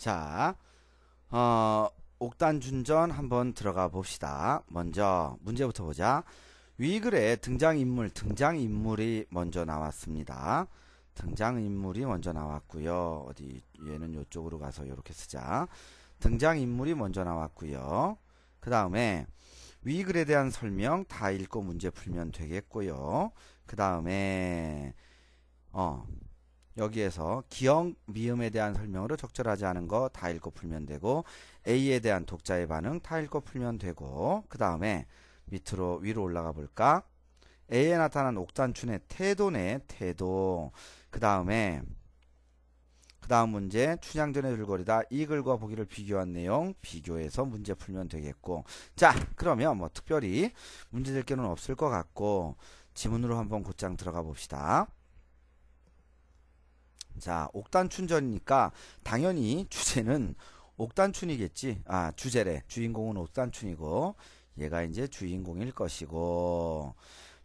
자, 옥단준전 한번 들어가 봅시다. 먼저 문제부터 보자. 위 글에 등장인물이 먼저 나왔습니다. 등장인물이 먼저 나왔고요. 어디 얘는 이쪽으로 가서 이렇게 쓰자. 등장인물이 먼저 나왔고요. 그 다음에 위 글에 대한 설명 다 읽고 문제 풀면 되겠고요. 그 다음에 여기에서 기억, 미음에 대한 설명으로 적절하지 않은 거 다 읽고 풀면 되고, A에 대한 독자의 반응 다 읽고 풀면 되고, 그 다음에 밑으로 위로 올라가 볼까? A에 나타난 옥단춘의 태도네, 태도. 그 다음 문제, 춘향전의 줄거리다. 이 글과 보기를 비교한 내용 비교해서 문제 풀면 되겠고. 자, 그러면 뭐 특별히 문제 될 게는 없을 것 같고, 지문으로 한번 곧장 들어가 봅시다. 자, 옥단춘전이니까 당연히 주제는 옥단춘이겠지. 주제래. 주인공은 옥단춘이고 얘가 이제 주인공일 것이고,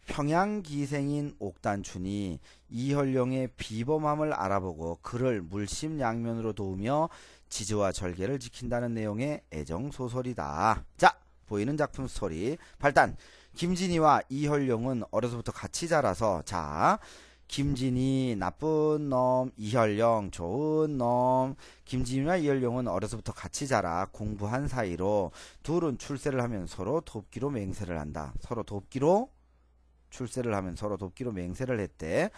평양기생인 옥단춘이 이현룡의 비범함을 알아보고 그를 물심양면으로 도우며 지지와 절개를 지킨다는 내용의 애정소설이다. 자, 보이는 작품 스토리 발단. 김진희와 이현룡은 어려서부터 같이 자라서, 자, 김진희 나쁜 놈, 이현룡 좋은 놈. 김진희와 이현룡은 어려서부터 같이 자라 공부한 사이로 둘은 출세를 하면 서로 돕기로 맹세를 한다. 서로 돕기로 출세를 하면 서로 돕기로 맹세를 했대.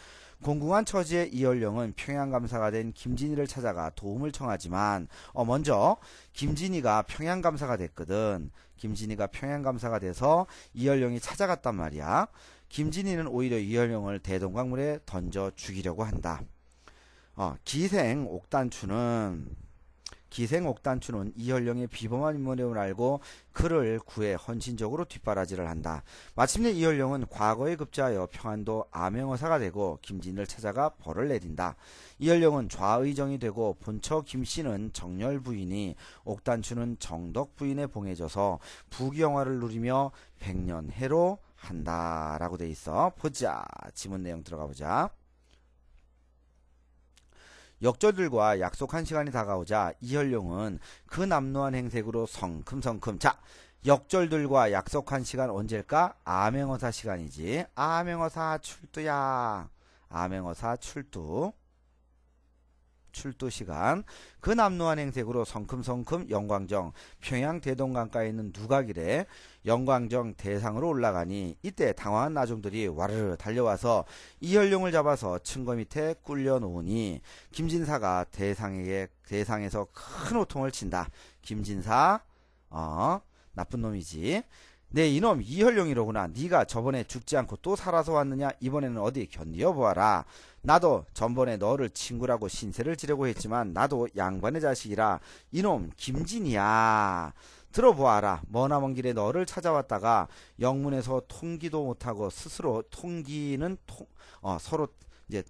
공공한 처지의 이현룡은 평양감사가 된 김진희를 찾아가 도움을 청하지만, 먼저 김진희가 평양감사가 됐거든. 김진희가 평양감사가 돼서 이현룡이 찾아갔단 말이야. 김진희는 오히려 이현룡을 대동강물에 던져 죽이려고 한다. 기생 옥단춘은 이현룡의 비범한 인물임을 알고 그를 구해 헌신적으로 뒷바라지를 한다. 마침내 이현룡은 과거에 급제하여 평안도 암행어사가 되고 김진희를 찾아가 벌을 내린다. 이현룡은 좌의정이 되고 본처 김씨는 정열 부인이, 옥단춘은 정덕 부인에 봉해져서 부귀영화를 누리며 백년해로 한다 라고 돼 있어. 보자. 지문 내용 들어가 보자. 역절들과 약속한 시간이 다가오자 이현룡은 그 남루한 행색으로 성큼성큼. 자, 역절들과 약속한 시간 언제일까? 암행어사 시간이지. 암행어사 출두야. 암행어사 출두 시간. 그 남루한 행색으로 성큼성큼 영광정 평양 대동강가에 있는 누각이래 영광정 대상으로 올라가니, 이때 당황한 나중들이 와르르 달려와서 이현룡을 잡아서 층거 밑에 꿀려 놓으니 김진사가 대상에서 큰 호통을 친다. 김진사 나쁜 놈이지. 내 이놈 이현룡이로구나. 네가 저번에 죽지 않고 또 살아서 왔느냐. 이번에는 어디 견디어 보아라. 나도 전번에 너를 친구라고 신세를 지려고 했지만 나도 양반의 자식이라 이놈 김진이야. 들어보아라. 머나먼 길에 너를 찾아왔다가 영문에서 통기도 못하고 스스로 통기는 서로 이제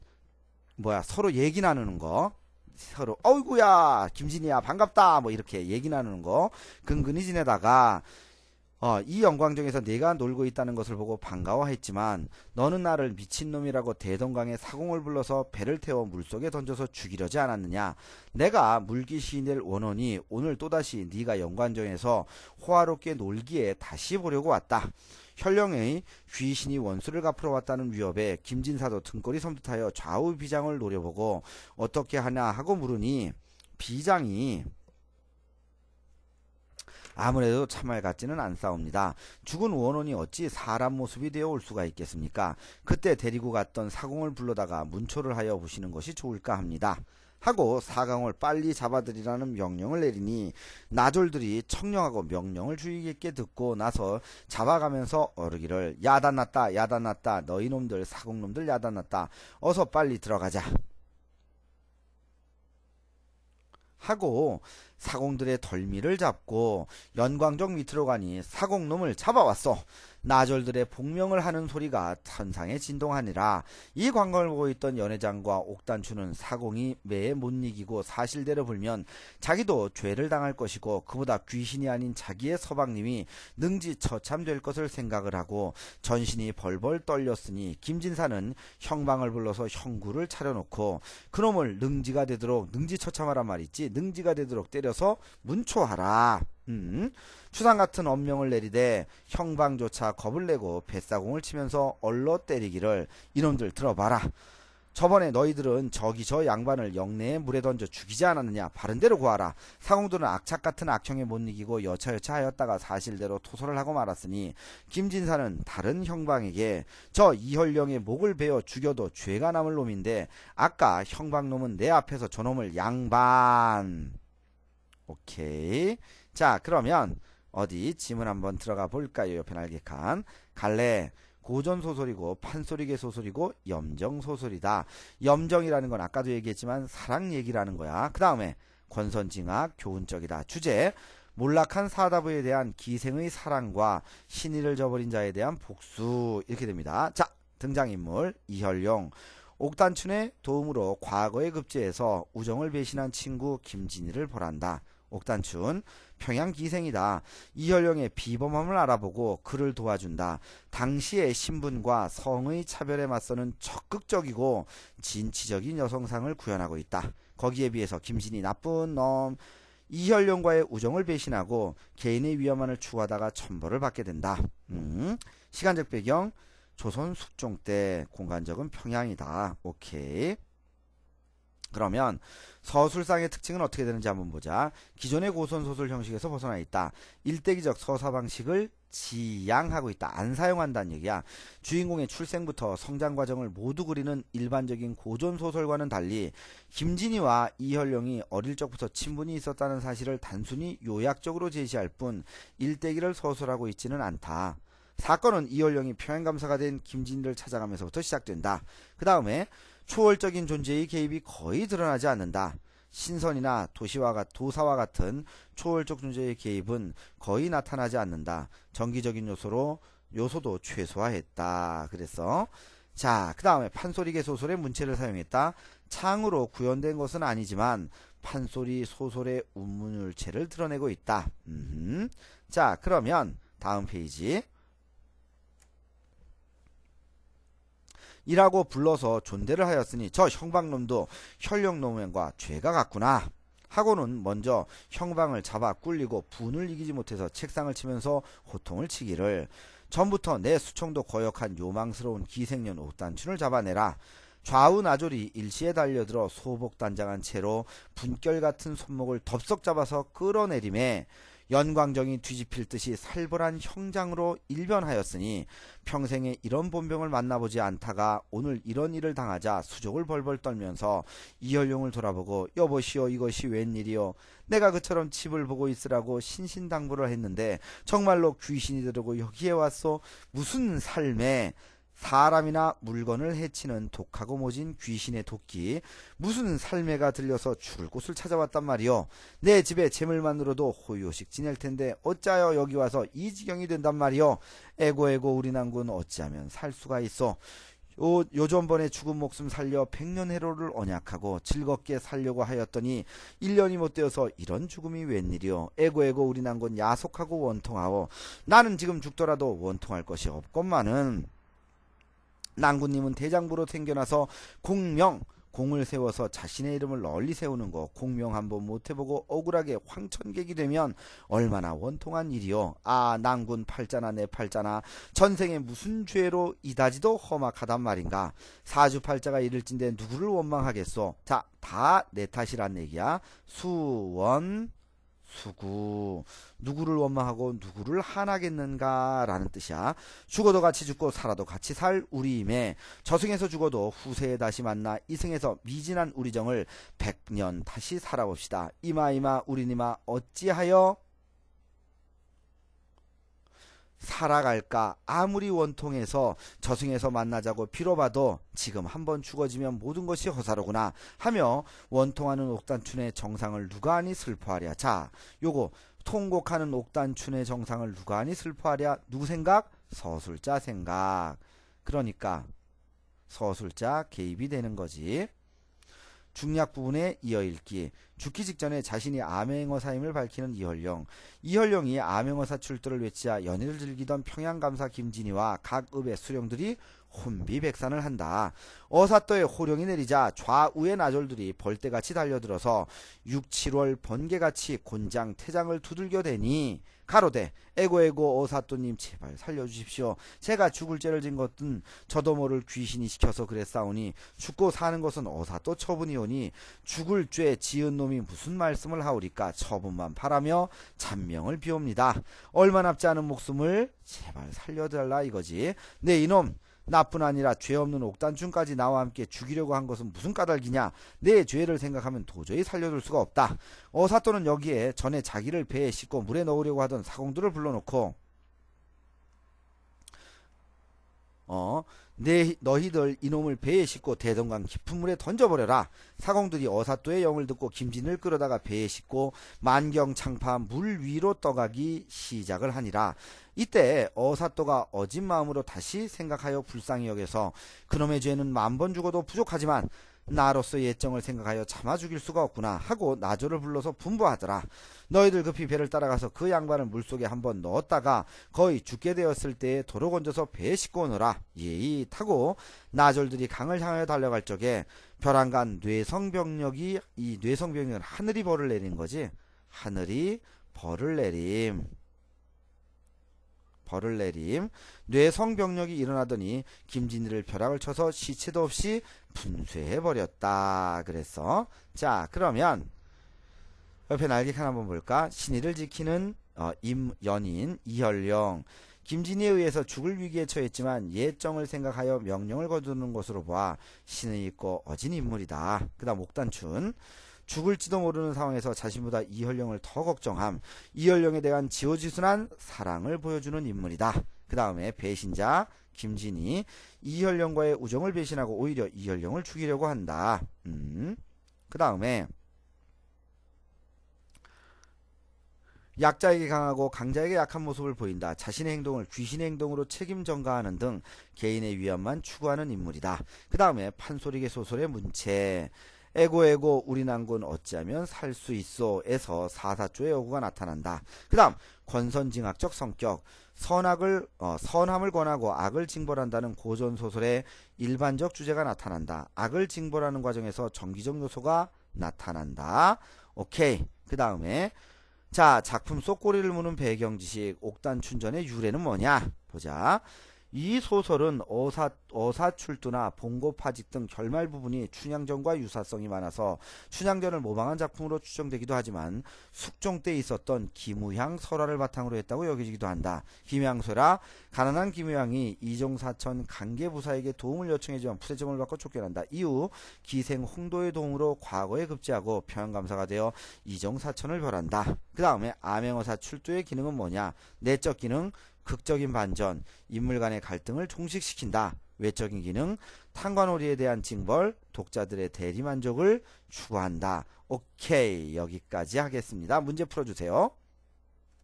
서로 얘기 나누는 거, 서로 어이구야 김진이야 반갑다 뭐 이렇게 얘기 나누는 거 근근히 지내다가 이 영광정에서 내가 놀고 있다는 것을 보고 반가워했지만 너는 나를 미친놈이라고 대동강에 사공을 불러서 배를 태워 물속에 던져서 죽이려지 않았느냐. 내가 물귀신이 될 원원이 오늘 또다시 네가 영광정에서 호화롭게 놀기에 다시 보려고 왔다. 현룡의 귀신이 원수를 갚으러 왔다는 위협에 김진사도 등골이 섬뜩하여 좌우 비장을 노려보고 어떻게 하냐 하고 물으니, 비장이 아무래도 참말 같지는 않사옵니다. 죽은 원혼이 어찌 사람 모습이 되어 올 수가 있겠습니까? 그때 데리고 갔던 사공을 불러다가 문초를 하여 보시는 것이 좋을까 합니다. 하고 사강을 빨리 잡아들이라는 명령을 내리니 나졸들이 청령하고 명령을 주의 깊게 듣고 나서 잡아가면서 어르기를, 야단났다 야단났다 너희 놈들 사공놈들 야단났다 어서 빨리 들어가자 하고 사공들의 덜미를 잡고 연광정 밑으로 가니 사공놈을 잡아왔소. 나졸들의 복명을 하는 소리가 천상에 진동하니라. 이 광경을 보고 있던 연회장과 옥단추는 사공이 매에 못 이기고 사실대로 불면 자기도 죄를 당할 것이고 그보다 귀신이 아닌 자기의 서방님이 능지처참될 것을 생각을 하고 전신이 벌벌 떨렸으니 김진사는 형방을 불러서 형구를 차려놓고 그놈을 능지가 되도록 능지처참하란 말이지 능지가 되도록 때려서 문초하라. 추상같은 엄명을 내리되 형방조차 겁을 내고 뱃사공을 치면서 얼러 때리기를 이놈들 들어봐라. 저번에 너희들은 저기 저 양반을 영내에 물에 던져 죽이지 않았느냐. 바른대로 구하라. 사공들은 악착같은 악형에 못 이기고 여차여차 하였다가 사실대로 토설을 하고 말았으니 김진사는 다른 형방에게 저 이혈령의 목을 베어 죽여도 죄가 남을 놈인데 아까 형방놈은 내 앞에서 저놈을 양반. 오케이. 자, 그러면 어디 지문 한번 들어가 볼까요? 옆에 날개칸. 갈래 고전소설이고 판소리계 소설이고 염정소설이다. 염정이라는 건 아까도 얘기했지만 사랑 얘기라는 거야. 그 다음에 권선징악 교훈적이다. 주제 몰락한 사다부에 대한 기생의 사랑과 신의를 저버린 자에 대한 복수. 이렇게 됩니다. 자, 등장인물 이혈용. 옥단춘의 도움으로 과거에 급제해서 우정을 배신한 친구 김진희를 벌한다. 옥단춘 평양 기생이다. 이혈령의 비범함을 알아보고 그를 도와준다. 당시의 신분과 성의 차별에 맞서는 적극적이고 진취적인 여성상을 구현하고 있다. 거기에 비해서 김진희 나쁜 놈. 이혈령과의 우정을 배신하고 개인의 위험함을 추구하다가 천벌을 받게 된다. 시간적 배경 조선 숙종 때, 공간적은 평양이다. 오케이. 그러면 서술상의 특징은 어떻게 되는지 한번 보자. 기존의 고전소설 형식에서 벗어나 있다. 일대기적 서사 방식을 지양하고 있다. 안 사용한다는 얘기야. 주인공의 출생부터 성장 과정을 모두 그리는 일반적인 고전소설과는 달리 김진희와 이혈령이 어릴 적부터 친분이 있었다는 사실을 단순히 요약적으로 제시할 뿐 일대기를 서술하고 있지는 않다. 사건은 이혈령이 평양감사가 된 김진희를 찾아가면서부터 시작된다. 그 다음에 초월적인 존재의 개입이 거의 드러나지 않는다. 신선이나 도사와 같은 초월적 존재의 개입은 거의 나타나지 않는다. 정기적인 요소도 최소화했다. 그래서 자, 그 다음에 판소리계 소설의 문체를 사용했다. 창으로 구현된 것은 아니지만 판소리 소설의 운문율체를 드러내고 있다. 자, 그러면 다음 페이지. 이라고 불러서 존대를 하였으니 저 형방놈도 혈령놈과 죄가 같구나 하고는 먼저 형방을 잡아 꿀리고 분을 이기지 못해서 책상을 치면서 호통을 치기를 전부터 내 수청도 거역한 요망스러운 기생년 옥단춘을 잡아내라. 좌우 나졸이 일시에 달려들어 소복단장한 채로 분결 같은 손목을 덥석 잡아서 끌어내림에 연광정이 뒤집힐 듯이 살벌한 형장으로 일변하였으니 평생에 이런 본병을 만나보지 않다가 오늘 이런 일을 당하자 수족을 벌벌 떨면서 이혈용을 돌아보고 여보시오 이것이 웬일이요. 내가 그처럼 집을 보고 있으라고 신신당부를 했는데 정말로 귀신이 들어오고 여기에 왔소. 무슨 삶에 사람이나 물건을 해치는 독하고 모진 귀신의 도끼 무슨 삶에가 들려서 죽을 곳을 찾아왔단 말이오. 내 집에 재물만으로도 호요식 지낼 텐데 어찌하여 여기 와서 이 지경이 된단 말이오. 에고 우리 난군 어찌하면 살 수가 있어. 요전번에 죽은 목숨 살려 백년해로를 언약하고 즐겁게 살려고 하였더니 1년이 못되어서 이런 죽음이 웬일이오. 에고 우리 난군 야속하고 원통하오. 나는 지금 죽더라도 원통할 것이 없건만은 난군님은 대장부로 생겨나서 공을 세워서 자신의 이름을 널리 세우는 거 공명 한번 못해보고 억울하게 황천객이 되면 얼마나 원통한 일이요. 아 난군 팔자나 내 팔자나 전생에 무슨 죄로 이다지도 험악하단 말인가. 사주팔자가 이를진데 누구를 원망하겠소. 자, 다 내 탓이란 얘기야. 수원 수구 누구를 원망하고 누구를 한하겠는가 라는 뜻이야. 죽어도 같이 죽고 살아도 같이 살 우리임에 저승에서 죽어도 후세에 다시 만나 이승에서 미진한 우리 정을 100년 다시 살아봅시다. 이마 우리니마 어찌하여 살아갈까 아무리 원통해서 저승에서 만나자고 빌어봐도 지금 한번 죽어지면 모든 것이 허사로구나 하며 원통하는 옥단춘의 정상을 누가 아니 슬퍼하랴. 자, 요거 통곡하는 옥단춘의 정상을 누가 아니 슬퍼하랴. 누구 생각? 서술자 생각. 그러니까 서술자 개입이 되는 거지. 중략 부분에 이어읽기. 죽기 직전에 자신이 암행어사임을 밝히는 이헐령. 이헐령이 암행어사 출두를 외치자 연희를 즐기던 평양감사 김진희와 각 읍의 수령들이 혼비백산을 한다. 어사또에 호령이 내리자 좌우의 나졸들이 벌떼같이 달려들어서 6, 7월 번개같이 곤장 태장을 두들겨대니 가로되 에고 어사또님 제발 살려주십시오. 제가 죽을 죄를 진 것은 저도 모를 귀신이 시켜서 그랬사오니 죽고 사는 것은 어사또 처분이오니 죽을 죄 지은 놈이 무슨 말씀을 하오리까. 처분만 바라며 잔명을 비옵니다. 얼마 남지 않은 목숨을 제발 살려달라 이거지. 네 이놈 나뿐 아니라 죄 없는 옥단춘까지 나와 함께 죽이려고 한 것은 무슨 까닭이냐. 내 죄를 생각하면 도저히 살려둘 수가 없다. 어사또는 여기에 전에 자기를 배에 싣고 물에 넣으려고 하던 사공들을 불러놓고 너희들 이놈을 배에 싣고 대동강 깊은 물에 던져버려라. 사공들이 어사또의 영을 듣고 김진을 끌어다가 배에 싣고 만경창파 물 위로 떠가기 시작을 하니라. 이때 어사또가 어진 마음으로 다시 생각하여 불쌍히 여겨서 그놈의 죄는 10,000번 죽어도 부족하지만 나로서 예정을 생각하여 참아 죽일 수가 없구나 하고 나조를 불러서 분부하더라. 너희들 급히 배를 따라가서 그 양반을 물속에 한번 넣었다가 거의 죽게 되었을 때에 도로 건져서 배에 싣고 오너라. 예이 타고 나졸들이 강을 향하여 달려갈 적에 벼랑간 뇌성병력이 이 뇌성병력은 하늘이 벌을 내린 거지. 하늘이 벌을 내림. 뇌성병력이 일어나더니 김진희를 벼락을 쳐서 시체도 없이 분쇄해버렸다 그랬어. 자 그러면 옆에 날개칸 한번 볼까. 신의를 지키는 연인 이헐령. 김진희에 의해서 죽을 위기에 처했지만 예정을 생각하여 명령을 거두는 것으로 보아 신의 있고 어진 인물이다. 그 다음 옥단춘. 죽을지도 모르는 상황에서 자신보다 이헐령을 더 걱정함. 이헐령에 대한 지오지순한 사랑을 보여주는 인물이다. 그 다음에 배신자 김진희. 이헐령과의 우정을 배신하고 오히려 이헐령을 죽이려고 한다. 그 다음에 약자에게 강하고 강자에게 약한 모습을 보인다. 자신의 행동을 귀신의 행동으로 책임 전가하는 등 개인의 위험만 추구하는 인물이다. 그 다음에 판소리계 소설의 문체. 에고 우리 난군 어찌하면 살 수 있소 에서 사사조의 여구가 나타난다. 그 다음 권선징악적 성격. 선함을 권하고 악을 징벌한다는 고전소설의 일반적 주제가 나타난다. 악을 징벌하는 과정에서 정기적 요소가 나타난다. 오케이. 그 다음에 자 작품 속 꼬리를 무는 배경지식. 옥단춘전의 유래는 뭐냐 보자. 이 소설은 어사출두나 봉고파직 등 결말 부분이 춘향전과 유사성이 많아서 춘향전을 모방한 작품으로 추정되기도 하지만 숙종 때 있었던 김우향 설화를 바탕으로 했다고 여겨지기도 한다. 김우향 설화. 가난한 김우향이 이종사천 강계부사에게 도움을 요청하지만 푸대점을 받고 쫓겨난다. 이후 기생 홍도의 도움으로 과거에 급제하고 평양감사가 되어 이종사천을 벌한다. 그 다음에 암행어사 출두의 기능은 뭐냐. 내적 기능 극적인 반전, 인물 간의 갈등을 종식시킨다. 외적인 기능, 탕관오리에 대한 징벌, 독자들의 대리만족을 추구한다. 오케이, 여기까지 하겠습니다. 문제 풀어주세요.